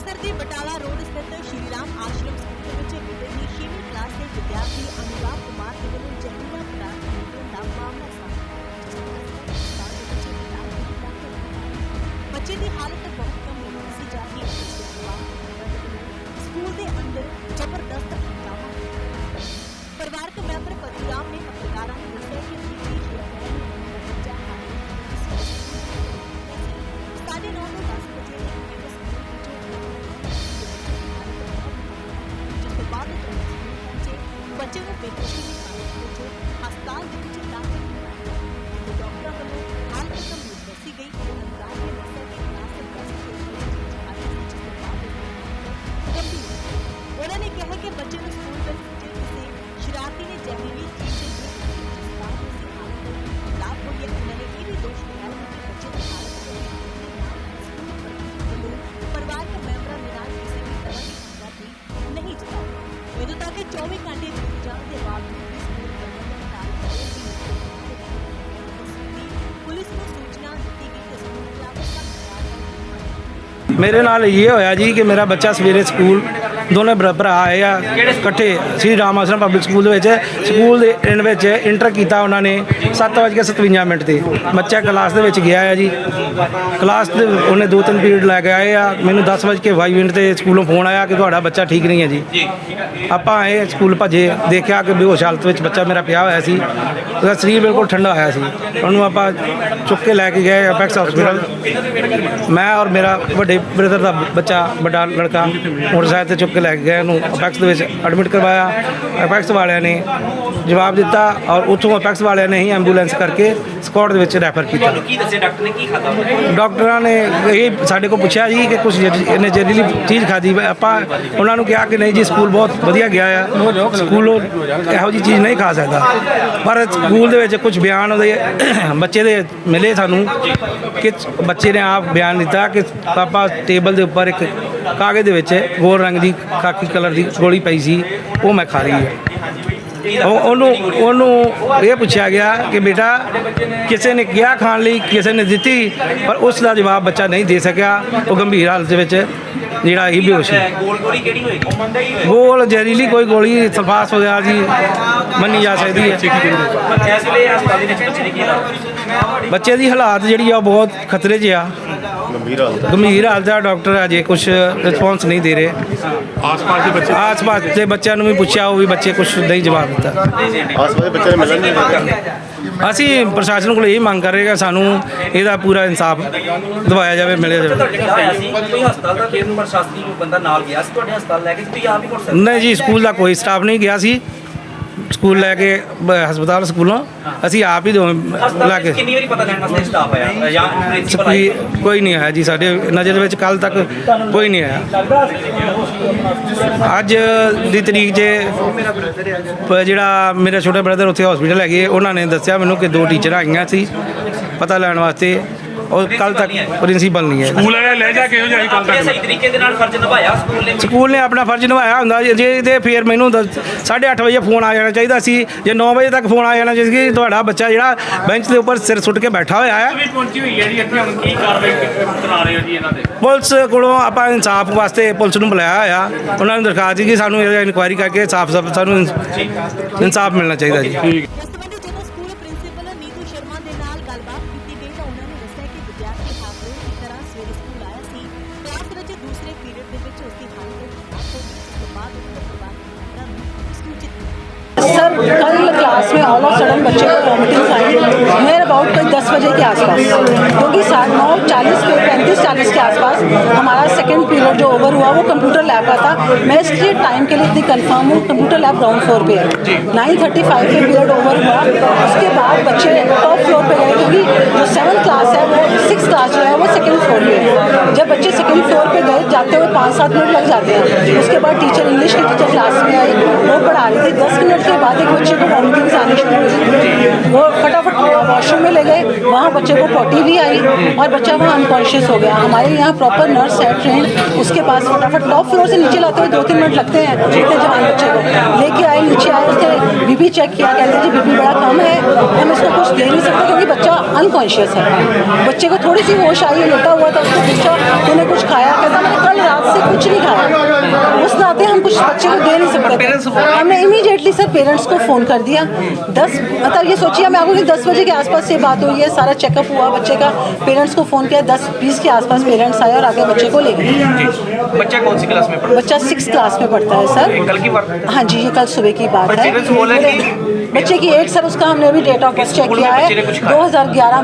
ਅੰਮ੍ਰਿਤਸਰ ਦੇ ਬਟਾਲਾ ਰੋਡ ਸਥਿਤ ਸ਼੍ਰੀ ਰਾਮ ਆਸ਼ਰਮ ਸਕੂਲ ਦੇ ਵਿੱਚ ਵਿਦਿਆਰਥੀ 6ਵੀਂ ਕਲਾਸ ਦੇ ਵਿਦਿਆਰਥੀ ਅਨੁਰਾਗ ਕੁਮਾਰ ਦੇ ਵੱਲੋਂ ਜ਼ਹਿਰੀਲਾ ਪਦਾਰਥ ਪੀਣ ਦਾ ਮਾਮਲਾ ਸਾਹਮਣੇ ਆਇਆ। ਬੱਚੇ ਦੀ ਹਾਲਤ ਬਹੁਤ ਗੰਭੀਰ ਦੱਸੀ ਜਾ ਰਹੀ ਹੈ। ਇਸ ਤੋਂ ਬਾਅਦ ਸਕੂਲ ਦੇ ਅੰਦਰ ਜ਼ਬਰਦਸਤ ਹੰਗਾਮਾ ਹੋਇਆ। ਪਰਿਵਾਰਕ ਮੈਂਬਰ ਪਤੀਰਾਮ ਨੇ ਪੱਤਰਕਾਰਾਂ ਨੂੰ ਦੱਸਿਆ ਕਿ साढ़े 9 ਤੋਂ 10 ਵਜੇ जिसके बाद बच्चे को बेहोशी की हालत में हस्पताल में दाखिल किया। डॉक्टरों को हालत गंभीर दसी गई। अनुराग ने दसा कि क्लास से गंभीर उन्होंने कहा कि बच्चे को स्कूल में किसी शरारती ने जहरीली चीज लाभ हो गया। उन्होंने ये भी दोष लगाया कि बच्चे की हालत परिवार के मेंबर निराश किसी भी तरह की हमदर्दी नहीं जताई। इधर तक 24 घंटे बीत जाने के बावजूद स्कूल पुलिस को सूचना दी गई कि स्कूल मेरे नाल ये होया जी कि मेरा बच्चा सवेरे स्कूल दोनों भरा आए आ इकट्ठे श्री राम आश्रम पब्लिक स्कूल स्कूल इंटर किया उन्होंने 7:57 से बच्चा क्लास गया है जी। क्लास उन्हें 2-3 पीरियड लैके आए आ। मैंने 10:22 से स्कूलों फोन आया कि तुहाडा बच्चा ठीक नहीं है जी। आप आए स्कूल भजे देखा कि बेहोश हालत में बच्चा मेरा पिया होया सी। उसका शरीर बिल्कुल ठंडा होया सी। उन्होंने आप चुक के लैके गए अपैक्स हॉस्पिटल। मैं और मेरा बड़े ब्रदर का बच्चा बड़ा लड़का मोटरसाइकिल से चुक के लैके गए अपैक्स एडमिट करवाया। अपैक्स वाले ने जवाब दिता और उतों अपैक्स वाले ने ही एंबूलेंस करके स्कॉट रैफर किया। डॉक्टर ने यही साढ़े को पूछा जी कि कुछ इन्हें जहरीली चीज़ खाधी। आप उन्होंने कहा कि नहीं जी स्कूल बहुत वधिया गया है, स्कूलों यहो जी चीज़ नहीं खा सकता। पर स्कूल के कुछ बयान बच्चे दे मिले सानू कि बच्चे ने आप बयान दिता कि पापा टेबल के उपर एक कागज़ के गोल रंग की खाकी कलर की गोली पई सी वो मैं खा रही है। ये पूछा गया कि बेटा किसी ने क्या खाने ली किसी ने दी पर उसका जवाब बच्चा नहीं दे सकिया। वो गंभीर हालत जोड़ा ही बेहोश गोल जहरीली कोई गोली सल्फास वगैरह जी मनी जा सकती है। बच्चे की हालात जी बहुत खतरे च आ गंभीर हालत है। डॉक्टर अजे कुछ रिस्पॉन्स नहीं दे रहे। आस पास के बच्चों भी पूछा वो भी बच्चे कुछ नहीं जवाब दिता। असी प्रशासन को यही मांग कर रहे हैं सानू इसका पूरा इंसाफ दवाया जाए मिले जाए। नहीं जी स्कूल का कोई स्टाफ नहीं गया सी। स्कूल लैके हस्पताल स्कूलों असी आप ही लैके कोई नहीं आया जी। साढ़े नज़र में कल तक कोई नहीं आया। अज की तरीक जोड़ा मेरा छोटा ब्रदर उत्थे हॉस्पिटल है उन्होंने दसिया मैनू कि 2 टीचर आईयां सी पता लैन वास्ते और कल तक प्रिंसीपल नहीं है। स्कूल ने अपना फर्ज निभाया होंदा जे ते फिर मैनू 8:30 बजे फोन आ जाना चाहिए सी। जे 9 बजे तक फोन आ जाना चाहिए कि तुहाडा बच्चा जिहड़ा बेंच के उपर सिर सुट के बैठा होया है। पुलिस कोलों आपां इंसाफ वास्ते पुलिस नूं बुलाया होया। उन्होंने दरखास्त की सानू इनक्वायरी करके साफ सानू इंसाफ मिलना चाहिए जी। सर कल क्लास में ऑल ऑफ सडन बच्चे को वॉमिटिंग्स आई नियर अबाउट कोई 10 बजे के आसपास, क्योंकि 9:40 के 35-40 के आसपास हमारा सेकंड पीरियड जो ओवर हुआ वो कंप्यूटर लैब का था। मैं इसलिए टाइम के लिए इतनी कंफर्म हूँ, कंप्यूटर लैब ग्राउंड फ्लोर पे है। 9:35 पे पीरियड ओवर हुआ। उसके बाद बच्चे टॉप फ्लोर पे गए, क्योंकि जो 7th क्लास है वो 6th क्लास जो है वो सेकेंड फ्लोर पे है। जब बच्चे सेकेंड फ्लोर पे गए जाते हुए 5-7 मिनट लग जाते हैं। उसके बाद टीचर इंग्लिश की टीचर क्लास में आई, वो पढ़ा रही थी। 10 मिनट के बाद एक बच्चे को वॉमिटिंग्स आनी शुरू हुई। वो फटाफट वॉशरूम में ले गए, वहाँ बच्चे को पॉटी भी आई और बच्चा वहाँ अनकॉन्शियस हो गया। हमारे यहाँ प्रॉपर नर्स है ट्रेंड, उसके पास फटाफट टॉप फ्लोर से नीचे लाते हुए 2-3 मिनट लगते हैं। इतने जवान बच्चे को लेके आए, नीचे आए, उसके बीपी चेक किया, कहते जी बीपी बड़ा कम है, हम इसको कुछ दे नहीं सकते क्योंकि बच्चा अनकॉन्शियस है। बच्चे को थोड़ी सी होश आई, लेटा हुआ था, उसको पूछा तूने कुछ खाया, कहता मैंने कल रात से कुछ नहीं खाया। उस नाते हम कुछ बच्चे को दे नहीं सकते। हमने इमीडिएटली सर पेरेंट्स को फ़ोन कर दिया। 10 मतलब ये सोचिए मैं आपको कि 10 बजे के आसपास ये बात हुई है, सारा चेकअप हुआ बच्चे का, पेरेंट्स को फ़ोन किया, 10-20 के आसपास पेरेंट्स आए और आके बच्चे को ले गए। बच्चा कौन सी क्लास में पढ़ता बच्चा 6th क्लास में पढ़ता है सर। है? कल की बात है? हाँ जी, ये कल सुबह की बात है। बच्चे की एज सर, उसका हमने अभी डेट ऑफ बर्थ चेक किया है 2011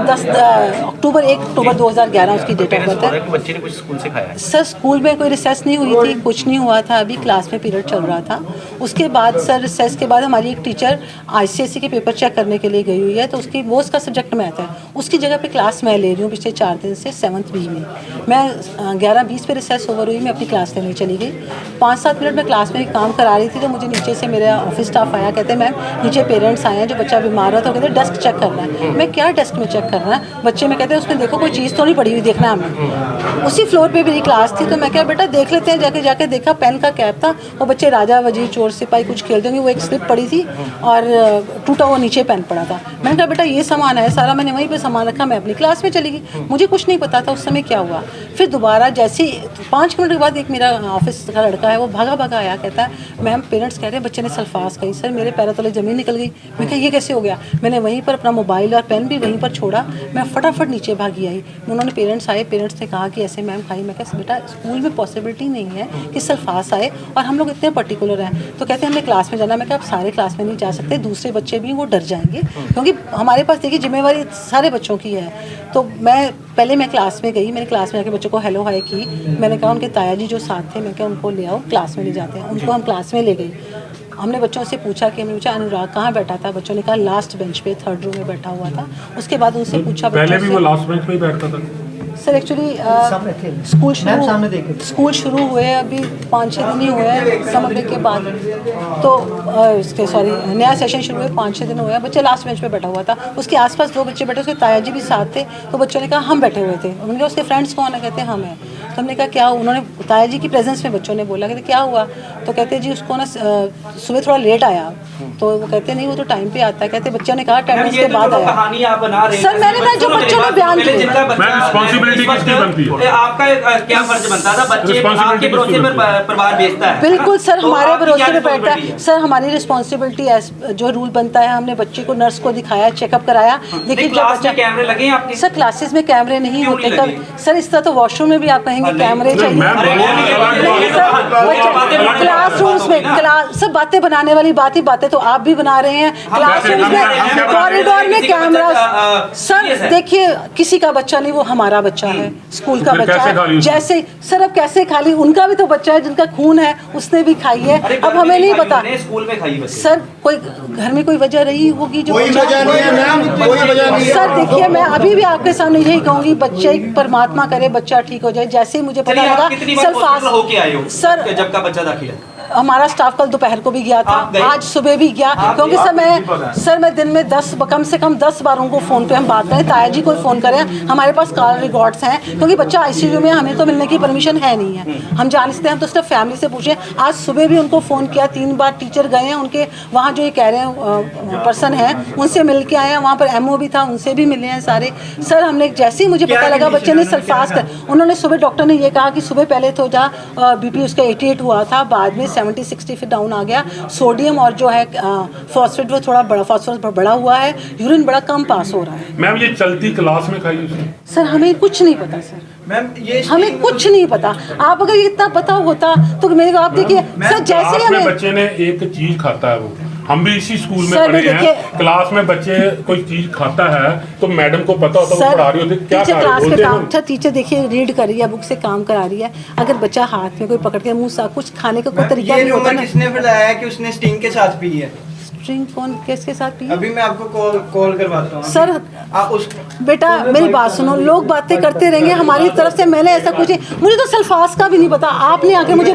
अक्टूबर 2011 उसकी डेट ऑफ बर्थ है। बच्चे ने कुछ स्कूल से खाया है? सर स्कूल में कोई रिसेस नहीं हुई थी, कुछ नहीं हुआ था, अभी क्लास में पीरियड चल रहा था। उसके बाद सर रिसेस के बाद हमारी एक टीचर ICSE के पेपर चेक करने के लिए गई हुई है, तो उसका सब्जेक्ट मैथ है, उसकी जगह पे क्लास मैं ले रही हूँ पिछले 4 दिन से 7th B में। मैं 11:20 पे रिसेस ओवर हुई, मैं अपनी क्लास लेने चली गई। 5-7 मिनट में क्लास में काम करा रही थी, तो मुझे नीचे से मेरा ऑफिस स्टाफ आया, कहते हैं मैम नीचे पेरेंट्स आए हैं, जो बच्चा बीमार हुआ, तो कहते हैं डेस्क चेक करना है। मैं क्या डेस्क में चेक करना है? बच्चे में कहते हैं उसमें देखो कोई चीज़ तो नहीं पड़ी हुई, देखना है हमें। उसी फ्लोर पे मेरी क्लास थी, तो मैं क्या बेटा देख लेते हैं, जाके देखा पेन का कैप था, वो बच्चे राजा वजीर चोर सिपाही कुछ खेलते होंगे, वो एक स्लिप पड़ी थी और टूटा हुआ नीचे पेन पड़ा था। मैंने कहा बेटा ये सामान है सारा, मैंने वहीं पे सामान रखा, मैं अपनी क्लास में चली गई, मुझे कुछ नहीं पता था उस समय क्या हुआ। फिर दोबारा जैसे 5 मिनट के बाद एक मेरा ऑफिस का लड़का है, वो भागा आया, कहता है मैम पेरेंट्स कह रहे हैं बच्चे ने सल्फास कही। सर मेरे पैरों तले ज़मीन निकल गई। मैं कहा ये कैसे हो गया? मैंने वहीं पर अपना मोबाइल और पेन भी वहीं पर छोड़ा, मैं फटाफट नीचे भागी आई। उन्होंने पेरेंट्स आए, पेरेंट्स ने कहा कि ऐसे मैम खाई। मैं कहा बेटा स्कूल में पॉसिबिलिटी नहीं है कि सल्फास आए, और हम लोग इतने पर्टिकुलर हैं। तो कहते हैं हमने क्लास में जाना। मैं कहा आप सारे क्लास में नहीं जा सकते, दूसरे बच्चे भी वो डर जाएंगे, क्योंकि हमारे पास देखिए जिम्मेवारी सारे बच्चों की है। तो पहले मैं क्लास में गई, मैंने क्लास में आके बच्चों को हेलो हाय की। मैंने कहा उनके ताया जी जो साथ थे, मैं क्या उनको ले आओ, क्लास में ले जाते हैं। उनको हम क्लास में ले गई। हमने बच्चों से पूछा कि हमने पूछा अनुराग कहाँ बैठा था? बच्चों ने कहा लास्ट बेंच पे 3rd रो में बैठा हुआ था। उसके बाद उनसे पूछा पहले भी वो लास्ट बेंच पे ही बैठता था सर। एक्चुअली स्कूल शुरू हुए अभी 5-6 दिन ही हुए हैं समर ब्रेक के बाद, तो इसके नया सेशन शुरू हुए 5-6 दिन हुए हैं। बच्चे लास्ट बेंच पे बैठा हुआ था, उसके आसपास 2 बच्चे बैठे, उसके ताया जी भी साथ थे। तो बच्चों ने कहा हम बैठे हुए थे। उन्होंने कहा उसके फ्रेंड्स कौन है? कहते हैं हम हैं। तो हमने कहा क्या? उन्होंने ताया जी की प्रेजेंस में बच्चों ने बोला, कहते क्या हुआ? तो कहते जी उसको ना सुबह थोड़ा लेट आया, तो वो कहते नहीं वो तो टाइम पे आता है। कहते बच्चों ने कहा अटेंडेंस के बाद आया। सर मैंने जो बच्चों ने बयान किया, आपका क्या फर्ज बनता था? बच्चे आपके भरोसे पर परिवार भेजता है। बिल्कुल सर, हमारे भरोसे पे बैठता है। सर हमारी रिस्पॉन्सिबिलिटी जो रूल बनता है, हमने बच्चे को नर्स को दिखाया, चेकअप कराया। देखिए क्लास में कैमरे लगे हैं आपके? सर क्लासेस में कैमरे नहीं होते कब सर, इस तरह तो वॉशरूम में भी आप कहेंगे कैमरे चाहिए। क्लासरूम्स में सब बातें बनाने वाली बातें तो आप भी बना रहे हैं। क्लासरूम्स में कॉरिडोर में कैमरा। सर देखिए किसी का बच्चा नहीं, वो हमारा बच्चा है, स्कूल का बच्चा है। जैसे सर अब कैसे खाली, उनका भी तो बच्चा है जिनका खून है, उसने भी खाई है। अब हमें नहीं पता स्कूल में खाई सर, कोई घर में कोई वजह रही होगी जो सर देखिए मैं अभी भी आपके सामने यही कहूंगी, बच्चे परमात्मा करे बच्चा ठीक हो जाए। जैसे ही मुझे पता लगा सर जब का बच्चा दाखिल है, हमारा स्टाफ कल दोपहर को भी गया था, आज सुबह भी गया, क्योंकि सर मैं दिन में कम से कम 10 बार उनको फ़ोन पे हम बात करें, ताया जी को फ़ोन करें, हमारे पास कॉल रिकॉर्ड्स हैं, क्योंकि बच्चा ICU में, हमें तो मिलने की परमिशन है नहीं है, हम जान सकते हैं, हम तो सिर्फ फैमिली से पूछें। आज सुबह भी उनको फ़ोन किया, 3 बार टीचर गए हैं उनके वहाँ, जो ये कह रहे हैं पर्सन हैं उनसे मिल के आए हैं, वहाँ पर MO भी था, उनसे भी मिले हैं सारे। सर हमने जैसे ही मुझे पता लगा बच्चे ने सल्फास कर, उन्होंने सुबह डॉक्टर ने ये कहा कि सुबह पहले तो BP उसका 88 हुआ था, बाद में 70-60 फिर डाउन आ गया। सोडियम और जो है फॉस्फेट वो थोड़ा बड़ा, फॉस्फोरस बड़ा हुआ है, यूरिन बड़ा कम पास हो रहा है। मैम ये चलती क्लास में खाई उसने? सर हमें कुछ नहीं पता सर, मैम ये हमें कुछ नहीं पता। आप अगर इतना पता होता तो मेरे को आप देखिए सर, जैसे ही हमें बच्चे ने एक चीज खाता है, वो हम भी इसी स्कूल में पढ़े हैं, क्लास में बच्चे कोई चीज खाता है तो मैडम को पता होता है, वो पढ़ा रही होती है, क्या क्लास में काम। अच्छा टीचर देखिए रीड कर रही है, बुक से काम करा रही है, अगर बच्चा हाथ में कोई पकड़ के मुंह सा कुछ खाने का कोई तरीका नहीं होता ना। किसने बताया कि उसने स्टिंग के साथ पी है? स्ट्रिंग कौन किसके साथ पी? अभी मैं आपको कॉल करवाता हूँ सर। बेटा मेरी बात सुनो, लोग बातें करते रहेंगे, हमारी तरफ से मैंने ऐसा कुछ, मुझे तो सल्फास का भी नहीं पता, आपने आके मुझे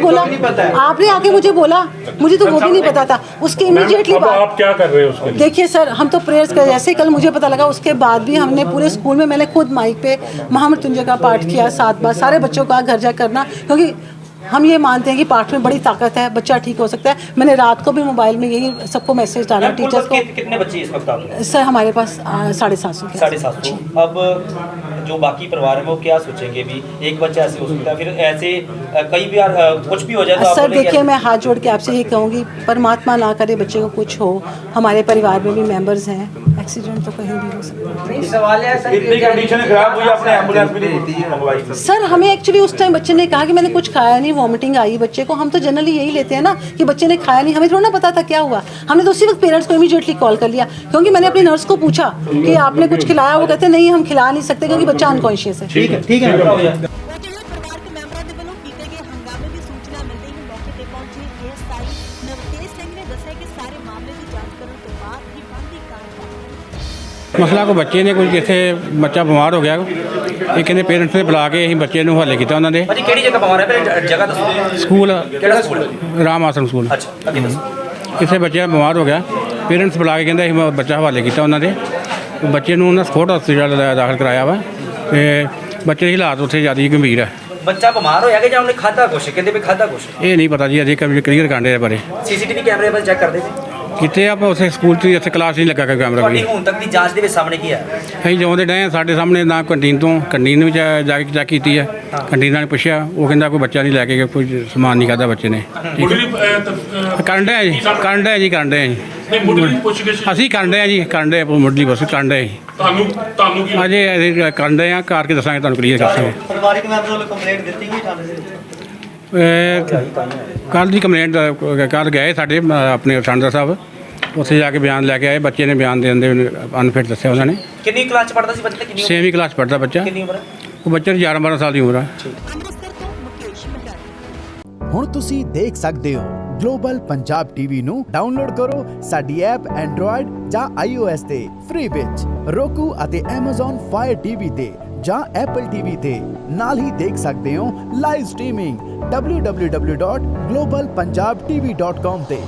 बोला, मुझे तो वो भी नहीं पता था। उसके इमीडिएटली बाद आप क्या कर रहे हो उसके लिए? देखिए सर हम तो प्रेयर्स कर, जैसे कल मुझे पता लगा उसके बाद भी हमने पूरे स्कूल में, मैंने खुद माइक पे महामृत्युंजय का पाठ किया 7 बार, सारे बच्चों का घर जा करना, क्योंकि हम ये मानते हैं कि पाठ में बड़ी ताकत है, बच्चा ठीक हो सकता है। मैंने रात को भी मोबाइल में यही सबको मैसेज डाला टीचर्स को। कितने बच्चे इस वक्त आप? सर हमारे पास 750 750। अब जो बाकी परिवार है वो क्या सोचेंगे भी एक बच्चा ऐसे हो सकता है, फिर ऐसे कई बार कुछ भी हो जाए तो आप सर बोलेंगे देखिए, मैं हाथ जोड़ के आपसे ये कहूँगी, परमात्मा ना करे बच्चे को कुछ हो। हमारे परिवार में भी मेंबर्स हैं, एक्सीडेंट तो कहीं भी हो सकता है। सवाल है सर, इतनी कंडीशन खराब हुई आपने एम्बुलेंस भी नहीं मंगवाई। सर हमें एक्चुअली उस टाइम बच्चे ने कहा कि मैंने कुछ खाया नहीं, वॉमिटिंग आई बच्चे को। हम तो जनरली यही लेते हैं ना कि बच्चे ने खाया नहीं, हमें थोड़ा ना पता था क्या हुआ। हमने तो उसी वक्त पेरेंट्स को इमीडिएटली कॉल कर लिया, क्योंकि मैंने अपनी नर्स को पूछा कि आपने कुछ खिलाया, वो कहते नहीं हम खिला नहीं सकते क्योंकि बच्चा अनकॉन्शियस है। ठीक है वकील परिवार के ਮੈਂਬਰਾਂ ਦੇ ਵੱਲੋਂ ਕੀਤੇ ਗਏ ਹੰਗਾਮੇ ਦੀ ਸੂਚਨਾ ਮਿਲਦੇ ਹੀ ਮੌਕੇ ਤੇ ਪਹੁੰਚੇ ਏਐਸਆਈ ਨਵਤੇਜ ਸਿੰਘ ਨੇ ਦੱਸਿਆ ਕਿ ਸਾਰੇ ਮਾਮਲੇ ਦੀ ਜਾਂਚ ਕਰਨ ਤੋਂ ਬਾਅਦ ਹੀ ਬਣਦੀ ਕਾਰਵਾਈ। ਮਸਲਾ ਕੋ ਬੱਚੇ ਨੇ ਕੋਈ ਜਿੱਥੇ ਬੱਚਾ ਬਿਮਾਰ ਹੋ ਗਿਆ, ਇਹ ਕਹਿੰਦੇ ਪੇਰੈਂਟਸ ਨੇ ਬੁਲਾ ਕੇ ਅਸੀਂ ਬੱਚੇ ਨੂੰ ਹਵਾਲੇ ਕੀਤਾ ਉਹਨਾਂ ਦੇ ਭਾਜੀ ਕਿਹੜੀ ਜਗ੍ਹਾ ਬਿਮਾਰ ਹੈ, ਪਹਿਲੇ ਜਗ੍ਹਾ ਦੱਸੋ ਸਕੂਲ, ਕਿਹੜਾ ਸਕੂਲ? ਰਾਮ ਆਸ਼ਰਮ ਸਕੂਲ। ਅੱਛਾ ਅੱਗੇ ਦੱਸੋ। ਇੱਥੇ ਬੱਚਾ ਬਿਮਾਰ ਹੋ ਗਿਆ, ਪੇਰੈਂਟਸ ਬੁਲਾ ਕੇ ਕਹਿੰਦੇ ਅਸੀਂ ਬੱਚਾ ਹਵਾਲੇ ਕੀਤਾ ਉਹਨਾਂ ਦੇ। ਬੱਚੇ ਨੂੰ ਉਹਨਾਂ ਸਪੋਰਟ ਹਸਪਤਾਲ ਦਾਖਲ ਕਰਾਇਆ ਵਾ ਤੇ ਬੱਚੇ ਦੀ ਹਾਲਾਤ ਉੱਥੇ ਜ਼ਿਆਦਾ ਗੰਭੀਰ ਹੈ। ਬੱਚਾ ਬਿਮਾਰ ਹੋਇਆ ਕਿ ਜਾਂ ਉਹਨੇ ਖਾਧਾ ਕੁਛ, ਕਹਿੰਦੇ ਵੀ ਖਾਧਾ ਕੁਛ। ਇਹ ਨਹੀਂ ਪਤਾ ਜੀ, ਅਜੇ ਕਲੀਅਰ ਕਾਂਡੇ ਬਾਰੇ ਸੀਸੀਟੀਵੀ ਕੈਮਰੇ ਵੱਲ ਚੈੱਕ ਕਰਦੇ ਸੀ ਕਿਤੇ ਆਪਾਂ ਉੱਥੇ ਸਕੂਲ 'ਚ ਇੱਥੇ ਕਲਾਸ ਨਹੀਂ ਲੱਗਾ ਕੈਮਰਾ ਤੁਹਾਡੀ ਵੀ। ਹੁਣ ਤੱਕ ਦੀ ਜਾਂਚ ਦੇ ਵਿੱਚ ਸਾਹਮਣੇ ਕੀ ਹੈ? ਅਸੀਂ ਜਿਉਂਦੇ ਡਏ ਹਾਂ, ਸਾਡੇ ਸਾਹਮਣੇ ਨਾ ਕੰਟੀਨ ਵਿੱਚ ਜਾ ਕੇ ਚੈੱਕ ਕੀਤੀ ਹੈ। ਕੰਟੀਨ ਵਾਲੇ ਨੇ ਪੁੱਛਿਆ, ਉਹ ਕਹਿੰਦਾ ਕੋਈ ਬੱਚਾ ਨਹੀਂ ਲੈ ਕੇ ਗਿਆ, ਕੋਈ ਸਮਾਨ ਨਹੀਂ ਖਾਧਾ ਬੱਚੇ ਨੇ। ਮੁੱਢਲੀ ਕਰਨ ਡਏ ਜੀ ਨਹੀਂ ਮੁੱਢਲੀ ਪੁੱਛਗਿੱਛ ਅਸੀਂ ਕਰਨ ਡਏ ਜੀ, ਮੁੱਢਲੀ ਬਸ ਕਰਨ ਡਏ। ਤੁਹਾਨੂੰ ਕੀ ਅਜੇ ਅਸੀਂ ਕਰਨ ਡਏ ਆ, ਕਰਕੇ ਦੱਸਾਂਗੇ ਤੁਹਾਨੂੰ ਕਲੀਅਰ ਦੱਸਾਂਗੇ। ਪਰਿਵਾਰਿਕ ਮੈਂਬਰ ਵੱਲੋਂ ਕੰਪਲੇਂਟ ਦਿੱਤੀ ਗਈ ਥਾਣੇ ਦੇ ਵਿੱਚ? ਕੱਲ੍ਹ ਦੀ ਕੰਪਲੇਂਟ ਕੱਲ੍ਹ ਗਏ ਸਾਡੇ ਆਪਣੇ ਥਾਣੇਦਾਰ ਸਾਹਿਬ, ਉੱਥੇ ਜਾ ਕੇ ਬਿਆਨ ਲੈ ਕੇ ਆਏ। ਬੱਚੇ ਨੇ ਬਿਆਨ ਦੇਣ ਦੇ ਅਨਫਿਟ ਦੱਸਿਆ ਉਹਨਾਂ ਨੇ। ਕਿੰਨੀ ਕਲਾਸ ਚ ਪੜ੍ਹਦਾ ਸੀ ਬੱਚਾ? ਕਿੰਨੀ 6ਵੀਂ ਕਲਾਸ ਪੜ੍ਹਦਾ ਬੱਚਾ। ਕਿੰਨੀ ਉਮਰ ਹੈ? ਉਹ ਬੱਚੇ ਦੀ 11-12 ਸਾਲ ਦੀ ਉਮਰ ਆ। ਅੰਮ੍ਰਿਤਸਰ ਤੋਂ ਮੁਕੇਸ਼ ਮਹਿਰਾ। ਹੁਣ ਤੁਸੀਂ ਦੇਖ ਸਕਦੇ ਹੋ ਗਲੋਬਲ ਪੰਜਾਬ ਟੀਵੀ ਨੂੰ ਡਾਊਨਲੋਡ ਕਰੋ ਸਾਡੀ ਐਪ ਐਂਡਰੋਇਡ ਜਾਂ iOS ਤੇ ਫ੍ਰੀ ਵਿੱਚ, roku ਅਤੇ Amazon Fire TV ਤੇ ਜਾਂ Apple TV ਤੇ। ਨਾਲ ਹੀ ਦੇਖ ਸਕਦੇ ਹੋ ਲਾਈਵ ਸਟ੍ਰੀਮਿੰਗ www.globalpunjabtv.com ਤੇ।